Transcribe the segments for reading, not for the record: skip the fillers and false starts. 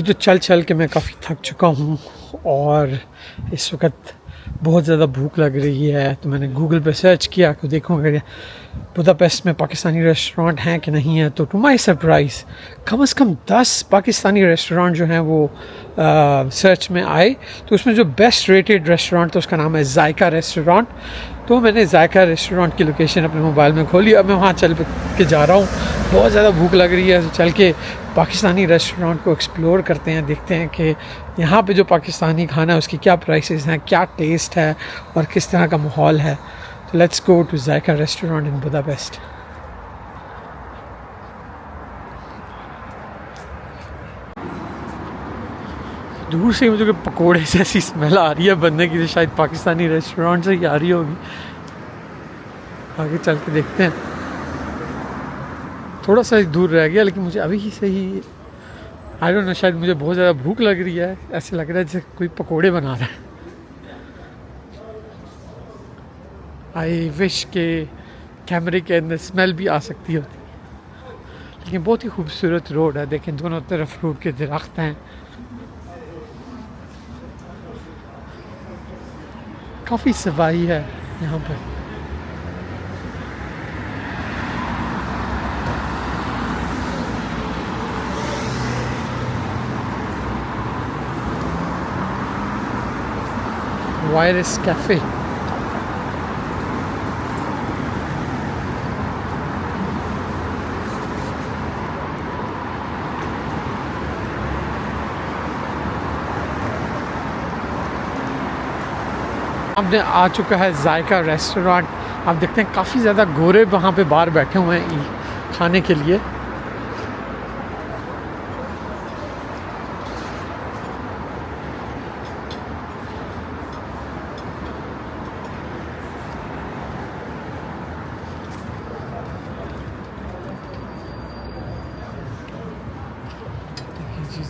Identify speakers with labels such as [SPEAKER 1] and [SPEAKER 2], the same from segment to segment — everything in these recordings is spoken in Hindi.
[SPEAKER 1] तो चल चल के मैं काफ़ी थक चुका हूँ और इस वक्त बहुत ज़्यादा भूख लग रही है, तो मैंने गूगल पे सर्च किया कि देखूँ अगर बुदापेस्ट में पाकिस्तानी रेस्टोरेंट हैं कि नहीं है। तो टू माय सरप्राइज़ कम से कम 10 पाकिस्तानी रेस्टोरेंट जो हैं वो सर्च में आए। तो उसमें जो बेस्ट रेटेड रेस्टोरेंट था उसका नाम है जायका रेस्टोरेंट। तो मैंने जायका रेस्टोरेंट की लोकेशन अपने मोबाइल में खोली। अब मैं वहाँ चल के जा रहा हूँ, बहुत ज़्यादा भूख लग रही है, तो चल के पाकिस्तानी रेस्टोरेंट को एक्सप्लोर करते हैं, देखते हैं कि यहाँ पे जो पाकिस्तानी खाना है उसकी क्या प्राइसेस हैं, क्या टेस्ट है और किस तरह का माहौल है। तो let's go to Zaika restaurant in Budapest. दूर से मुझे पकोड़े जैसी स्मेल आ रही है बनने की, तो शायद पाकिस्तानी रेस्टोरेंट से ही आ रही होगी। आगे चल के देखते हैं। थोड़ा सा दूर रह गया, लेकिन मुझे अभी ही से ही आई डोंट नो, शायद मुझे बहुत ज़्यादा भूख लग रही है। ऐसे लग रहा है जैसे कोई पकोड़े बना रहा है। आई विश के कैमरे के अंदर स्मेल भी आ सकती होती, लेकिन बहुत ही खूबसूरत रोड है। देखें दोनों तरफ फ्रूट के दरख्त हैं, काफ़ी सफाई है यहाँ पर। वायरस कैफ़े, हमने आ चुका है जायका रेस्टोरेंट। आप देखते हैं काफ़ी ज़्यादा गोरे वहाँ पे बाहर बैठे हुए हैं खाने के लिए।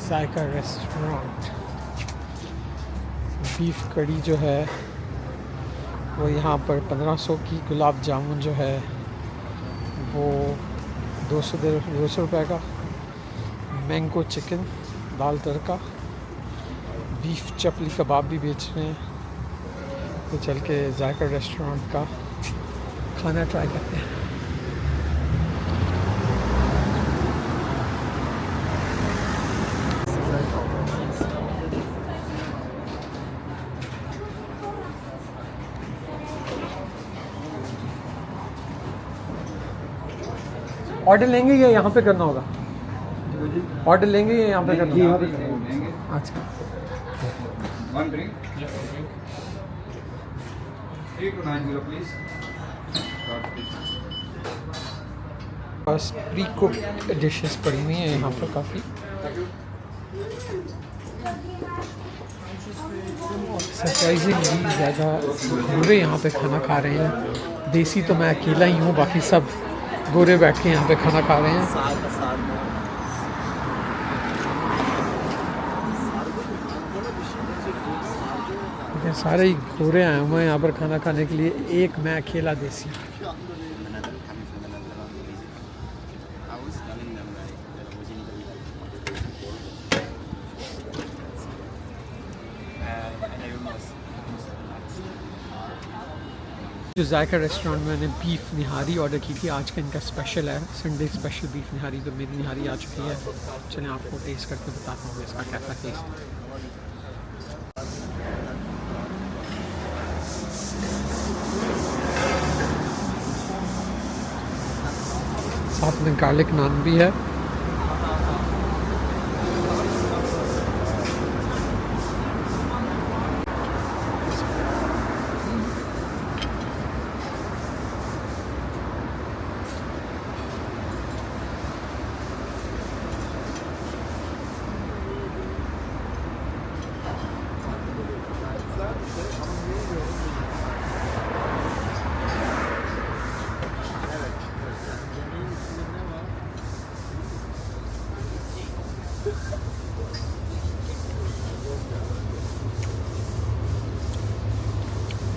[SPEAKER 1] जायका रेस्टोरेंट। बीफ कड़ी जो है वो यहाँ पर 1500 की, गुलाब जामुन जो है वो 200 रुपये का, मैंगो चिकन, दाल तड़का, बीफ चपली कबाब भी बेच रहे हैं। तो चल के जायका रेस्टोरेंट का खाना ट्राई करते हैं। ऑर्डर लेंगे या यहाँ पे करना होगा? ऑर्डर लेंगे या यहाँ पे करना होगा? अच्छा, बस प्री कुक्ड डिशेस पड़ी हुई हैं यहाँ पर काफ़ी। सरप्राइजिंगली ज़्यादा गोरे यहाँ पे खाना खा रहे हैं। देसी तो मैं अकेला ही हूँ, बाकी सब गोरे बैठ के यहाँ पे खाना खा रहे हैं। सारे ही गोरे आए हुए हैं यहाँ पर खाना खाने के लिए, एक मैं अकेला देसी। जो जायका रेस्टोरेंट में मैंने बीफ निहारी ऑर्डर की थी, आज का इनका स्पेशल है, संडे स्पेशल बीफ निहारी। तो मेरी निहारी आ चुकी है, चलें आपको टेस्ट करके बताता हूँ इसका कैसा टेस्ट है। साथ में गार्लिक नान भी है।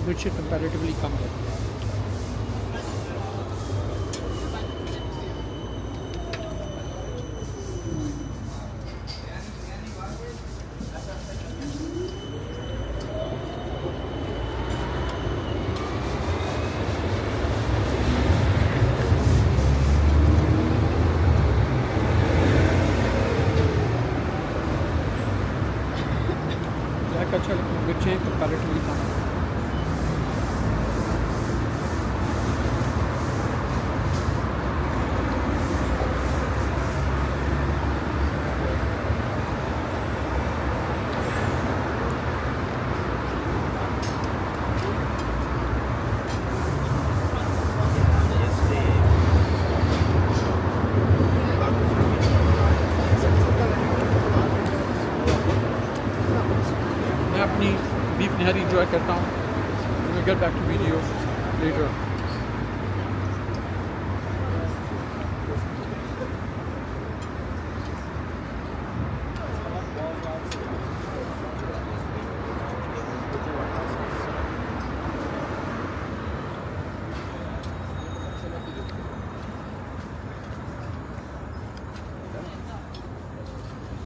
[SPEAKER 1] which is comparatively कम है। का अच्छा लगता है, मिर्चें तो पैलेट मिलता है। मैं अपनी बीफ नहरी इंजॉय करता हूँ। Get back to video letter.